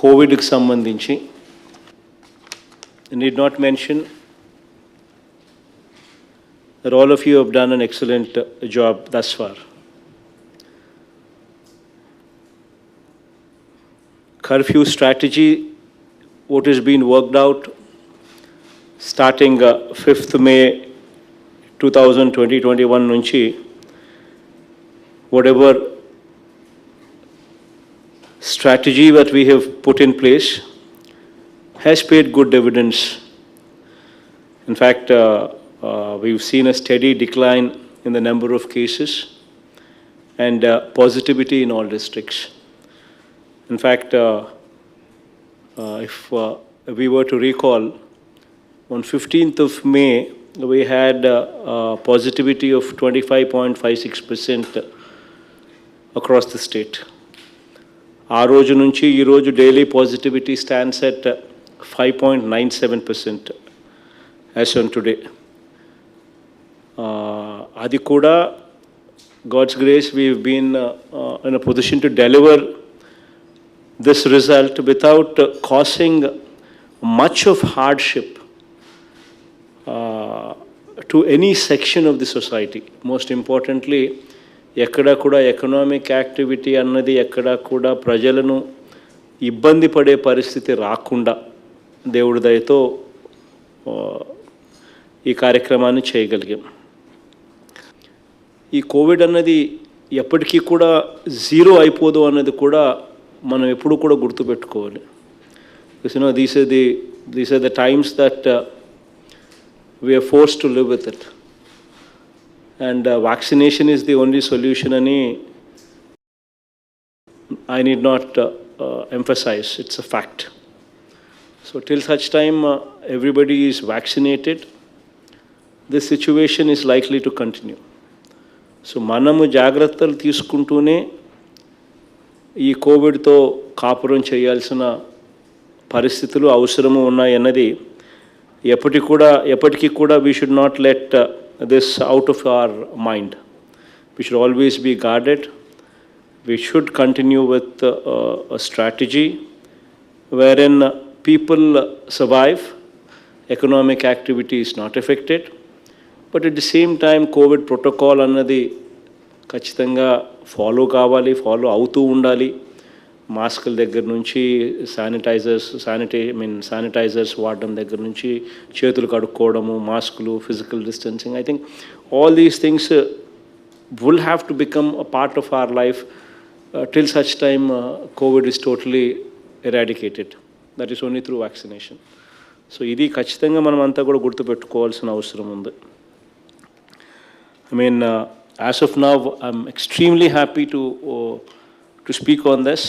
కోవిడ్కి సంబంధించి need not mention that all of you have done an excellent job thus far. Curfew strategy, what has been worked out starting 5th May 2020-21 nunchi, whatever strategy that we have put in place has paid good dividends. In fact, we've seen a steady decline in the number of cases and positivity in all districts. In fact, if we were to recall, on 15th of May, we had a positivity of 25.56% across the state. ఆ రోజు నుంచి ఈ రోజు daily positivity stands at 5.97% as on today. అది కూడా God's grace, we've been in a position to deliver this result without causing much of hardship to any section of the society. Most importantly, ఎక్కడా కూడా economic activity అన్నది ఎక్కడా కూడా ప్రజలను ఇబ్బంది పడే పరిస్థితి రాకుండా దేవుడి దయతో ఈ కార్యక్రమాన్ని చేయగలిగాం. ఈ కోవిడ్ అన్నది ఎప్పటికీ కూడా జీరో అయిపోదు అన్నది కూడా మనం ఎప్పుడు కూడా గుర్తుపెట్టుకోవాలి. These are the times that we are forced to live with it. And vaccination is the only solution, and I need not emphasize, it's a fact. So till such time everybody is vaccinated, this situation is likely to continue. So manamu జాగ్రత్తలు తీసుకుంటూనే ఈ కోవిడ్తో కాపురం చేయాల్సిన పరిస్థితులు అవసరము ఉన్నాయన్నది ఎప్పటికీ కూడా we should not let this out of our mind. We should always be guarded. We should continue with a strategy wherein people survive, economic activity is not affected, but at the same time COVID protocol annadi ఖచ్చితంగా follow కావాలి, follow అవుతూ ఉండాలి. మాస్కుల దగ్గర నుంచి sanitizers వాడడం దగ్గర నుంచి చేతులు కడుక్కోవడము, మాస్కులు, physical distancing, I think all these things will have to become a part of our life till such time Covid is totally eradicated. That is only through vaccination. So ఇది ఖచ్చితంగా మనం అంతా కూడా గుర్తుపెట్టుకోవాల్సిన అవసరం ఉంది. As of now, I'm extremely happy to speak on this.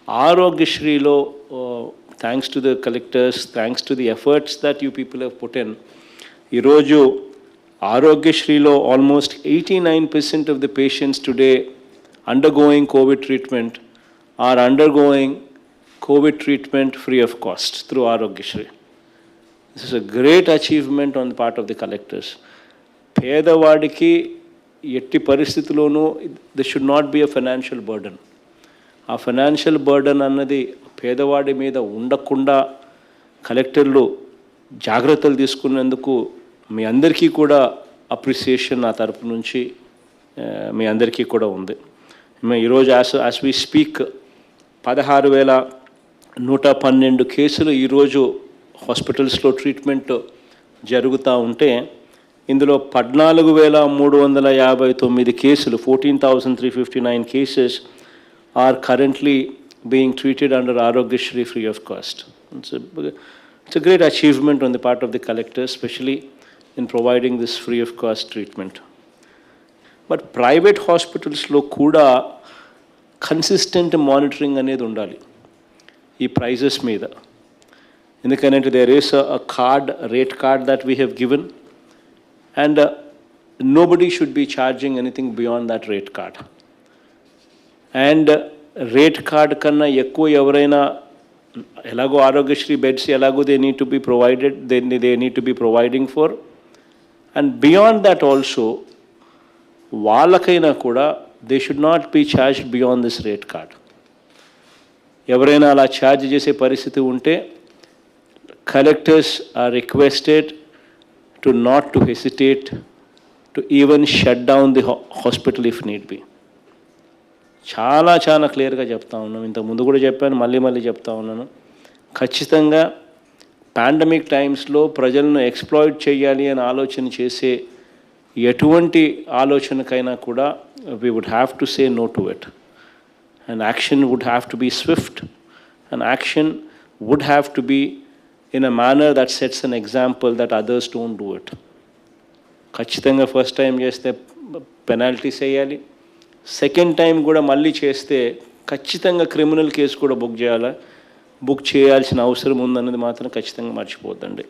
Aarogyashreelo, thanks to the collectors, thanks to the efforts that you people have put in, Iroju Aarogyashreelo almost 89% of the patients today undergoing COVID treatment are undergoing COVID treatment free of cost through Aarogyashri. This is a great achievement on the part of the collectors. పేదవాడికి ఎట్టి పరిస్థితుల్లోనూ this should not be a financial burden. ఆ financial burden అన్నది పేదవాడి మీద ఉండకుండా కలెక్టర్లు జాగ్రత్తలు తీసుకున్నందుకు మీ అందరికీ కూడా అప్రిసియేషన్ నా తరపు నుంచి మీ అందరికీ కూడా ఉంది. ఈరోజు యాజ్ వి స్పీక్ 16,112 కేసులు ఈరోజు హాస్పిటల్స్లో ట్రీట్మెంట్ జరుగుతూ ఉంటే ఇందులో 14,359 కేసులు, 14,359 cases are currently being treated under Aarogyashri free of cost. It's a great achievement on the part of the collector, especially in providing this free of cost treatment. But private hospitals lo kuda consistent monitoring anedi undali ee prices meeda. Endukante there is a rate card that we have given, and nobody should be charging anything beyond that rate card. And rate card kanna ekku evaraina elago Aarogyashri beds elago they need to be provided, they need to be providing for, and beyond that also వాళ్ళకైనా కూడా they should not be charged beyond this rate card. ఎవరైనా అలా charge చేసే పరిస్థితి ఉంటే collectors are requested to not to hesitate to even shut down the hospital if need be. చాలా చాలా క్లియర్గా చెప్తా ఉన్నాను, ఇంతకు ముందు కూడా చెప్పాను, మళ్ళీ చెప్తా ఉన్నాను. ఖచ్చితంగా పాండమిక్ టైమ్స్లో ప్రజలను ఎక్స్ప్లాయిట్ చేయాలి అని ఆలోచన చేసే ఎటువంటి ఆలోచనకైనా కూడా we would have to say no to it. And action would have to be swift, and action would have to be in a manner that sets an example that others don't do it. ఖచ్చితంగా first time చేస్తే penalties వేయాలి, second time కూడా మళ్ళీ చేస్తే ఖచ్చితంగా criminal case కూడా book చేయాల్సిన అవసరం ఉందన్నది మాత్రం ఖచ్చితంగా మర్చిపోద్దండి.